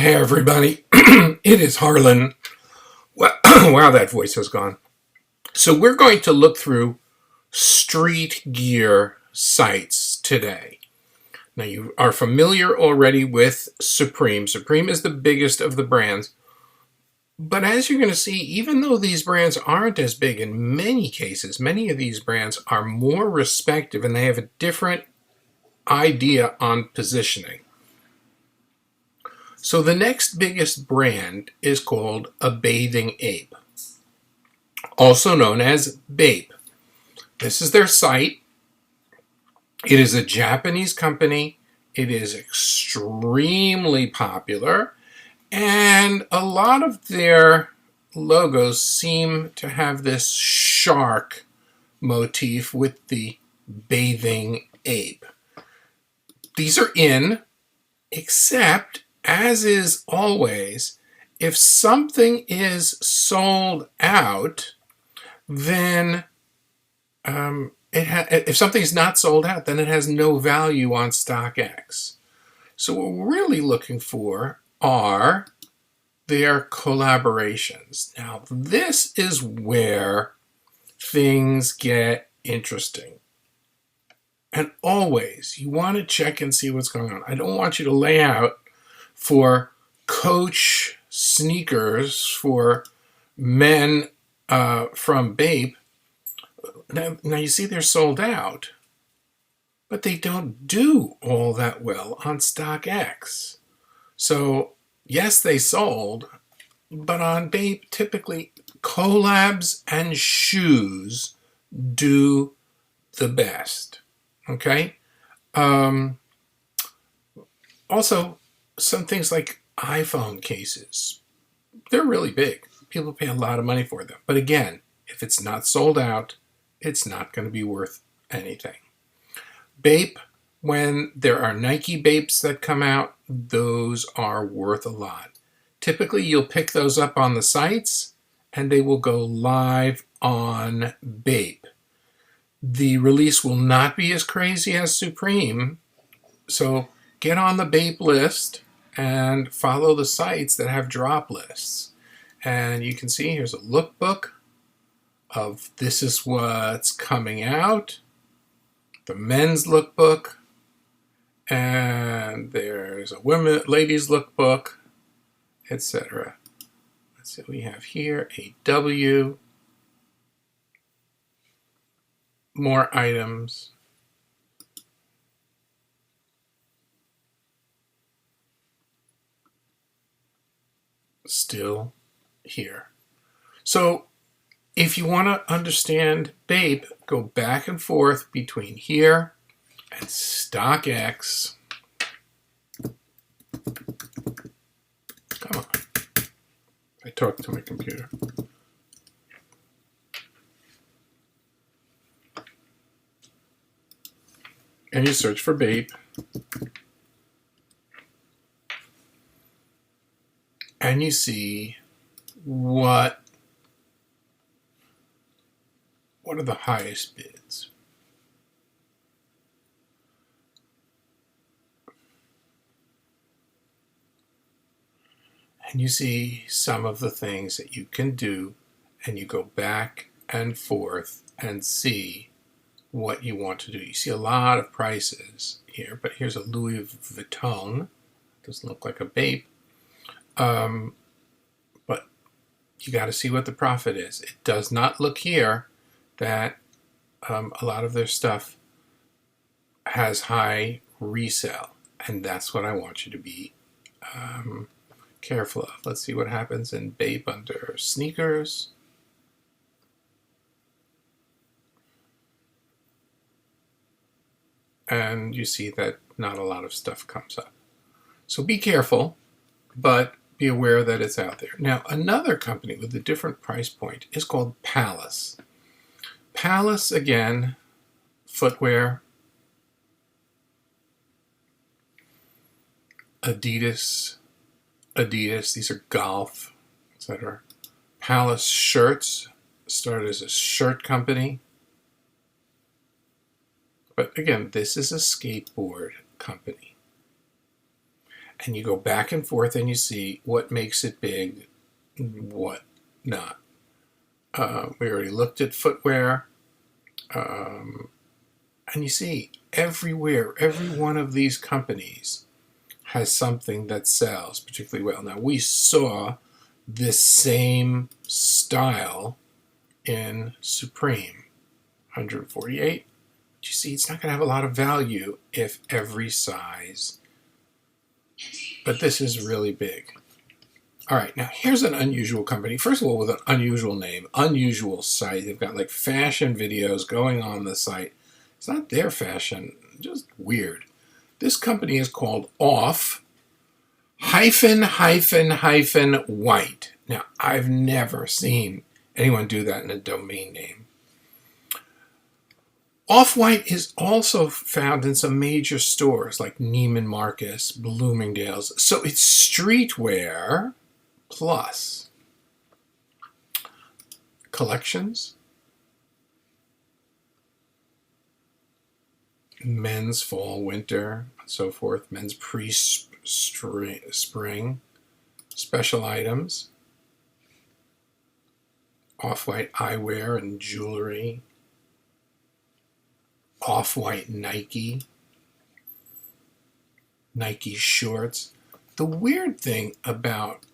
Hey everybody, it is Harlan. Wow, wow, that voice has gone. So we're going to look through street gear sites today. Now you are familiar already with Supreme. Supreme is the biggest of the brands. But as you're going to see, even though these brands aren't as big in many cases, many of these brands are more respected and they have a different idea on positioning. So the next biggest brand is called A Bathing Ape, also known as Bape. This is their site. It is a Japanese company. It is extremely popular, and a lot of their logos seem to have this shark motif with the bathing ape. These are in, except, as is always, if something is sold out, then if something's not sold out, then it has no value on StockX. So what we're really looking for are their collaborations. Now, this is where things get interesting. And always, you want to check and see what's going on. I don't want you to lay out for Coach sneakers for men from Bape. Now you see they're sold out, but they don't do all that well on StockX. So yes, they sold, but on Bape, typically collabs and shoes do the best. Okay? Also, some things like iPhone cases, they're really big. People pay a lot of money for them. But again, if it's not sold out, it's not going to be worth anything. Bape, when there are Nike Bapes that come out, those are worth a lot. Typically, you'll pick those up on the sites, and they will go live on Bape. The release will not be as crazy as Supreme, so get on the Bape list and follow the sites that have drop lists. And you can see here's a lookbook of this is what's coming out, the men's lookbook, and there's a ladies lookbook, etc. Let's see what we have here, a W, more items. Still here. So if you want to understand Bape, go back and forth between here and StockX. Come on. I talked to my computer. And you search for Bape. And you see what are the highest bids. And you see some of the things that you can do, and you go back and forth and see what you want to do. You see a lot of prices here, but here's a Louis Vuitton. Doesn't look like a Bape. But you got to see what the profit is. It does not look here that a lot of their stuff has high resale, and that's what I want you to be careful of. Let's see what happens in Bape under sneakers. And you see that not a lot of stuff comes up. So be careful, but be aware that it's out there. Now, another company with a different price point is called Palace. Palace, again, footwear, Adidas, these are golf, etc. Palace shirts started as a shirt company. But again, this is a skateboard company. And you go back and forth and you see what makes it big, what not. We already looked at footwear. And you see everywhere, every one of these companies has something that sells particularly well. Now, we saw this same style in Supreme, 148. But you see, it's not going to have a lot of value if every size, but this is really big. All right, now here's an unusual company. First of all, with an unusual name, unusual site. They've got like fashion videos going on the site. It's not their fashion, just weird. This company is called Off White. Now, I've never seen anyone do that in a domain name. Off-White is also found in some major stores like Neiman Marcus, Bloomingdale's. So it's streetwear plus collections, men's fall, winter, and so forth, men's pre-spring, special items, Off-White eyewear and jewelry, Off-White Nike shorts. The weird thing about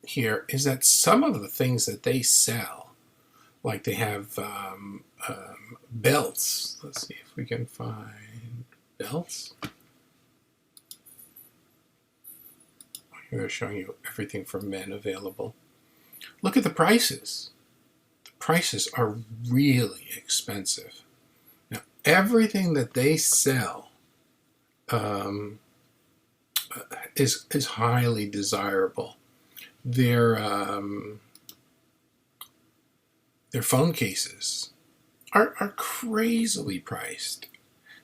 here is that some of the things that they sell, like they have belts. Let's see if we can find belts. Here they're showing you everything for men available. Look at the prices. The prices are really expensive. Now, everything that they sell is highly desirable. Their phone cases are crazily priced.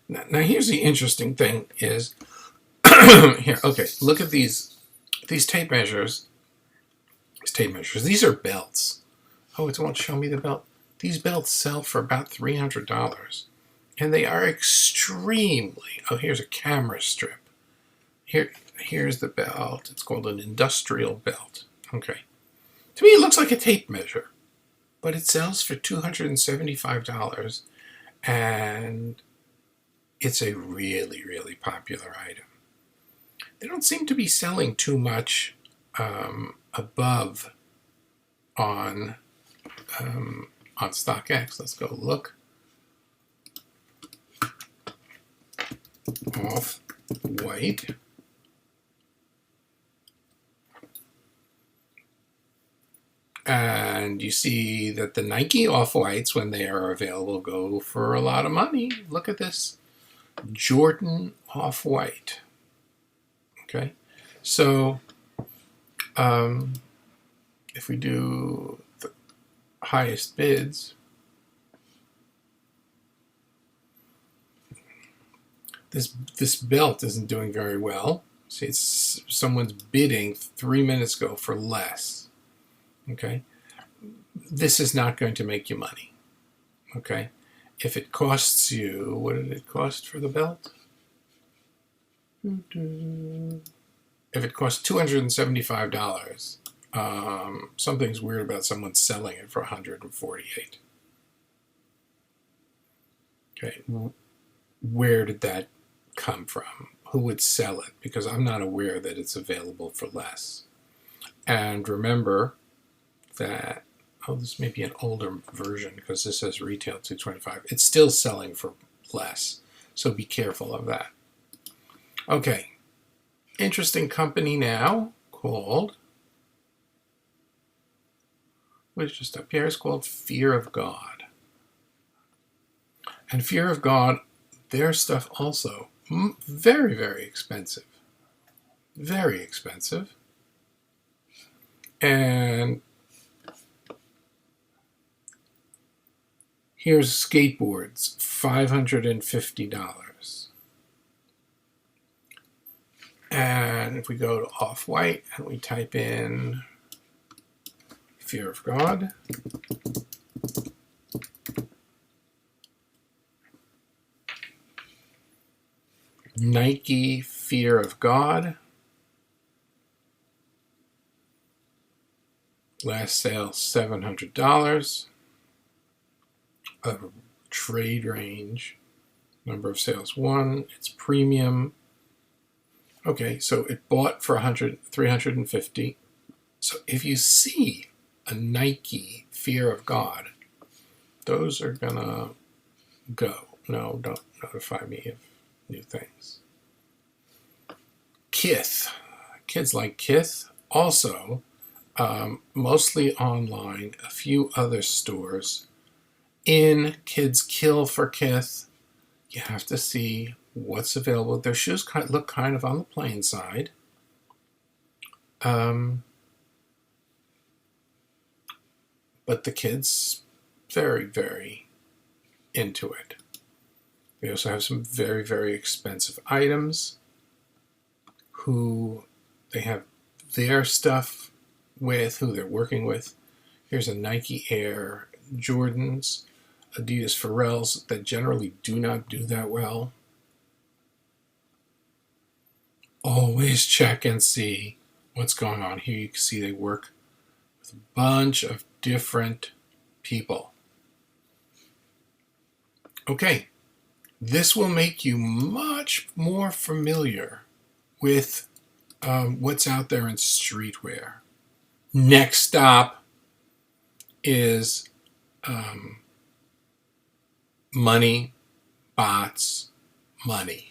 Now here's the interesting thing is, here, okay, look at these tape measures. These are belts. Oh, it won't show me the belt. These belts sell for about $300. And they are extremely, oh, here's a camera strip. Here's the belt. It's called an industrial belt. Okay. To me, it looks like a tape measure, but it sells for $275, and it's a really, really popular item. They don't seem to be selling too much above on StockX. Let's go look. Off-White. And you see that the Nike Off-Whites, when they are available, go for a lot of money. Look at this. Jordan Off-White. Okay. So, if we do the highest bids, this belt isn't doing very well. See, it's someone's bidding 3 minutes ago for less. Okay, this is not going to make you money. Okay, if it costs you, what did it cost for the belt? If it costs $275, something's weird about someone selling it for $148. Okay, where did that come from? Who would sell it? Because I'm not aware that it's available for less. And remember that, oh, this may be an older version because this says retail $225. It's still selling for less, so be careful of that. Okay, interesting company now called, what is just up here? It's called Fear of God. And Fear of God, their stuff also very, very expensive. Very expensive. And here's skateboards, $550. And if we go to Off-White and we type in Fear of God, Nike Fear of God, Last sale, $700. A trade range. Number of sales, 1. It's premium. Okay, so it bought for $350. So if you see a Nike Fear of God, those are gonna go. No, don't notify me of new things. Kith. Kids like Kith. Also, mostly online, a few other stores. In Kids Kill for Kith, you have to see what's available. Their shoes look kind of on the plain side. But the kids, very, very into it. They also have some very, very expensive items who they have their stuff with, who they're working with. Here's a Nike Air Jordans, Adidas Pharrells that generally do not do that well. Always check and see what's going on. Here you can see they work with a bunch of different people. Okay, this will make you much more familiar with what's out there in streetwear. Next stop is money, bots, money.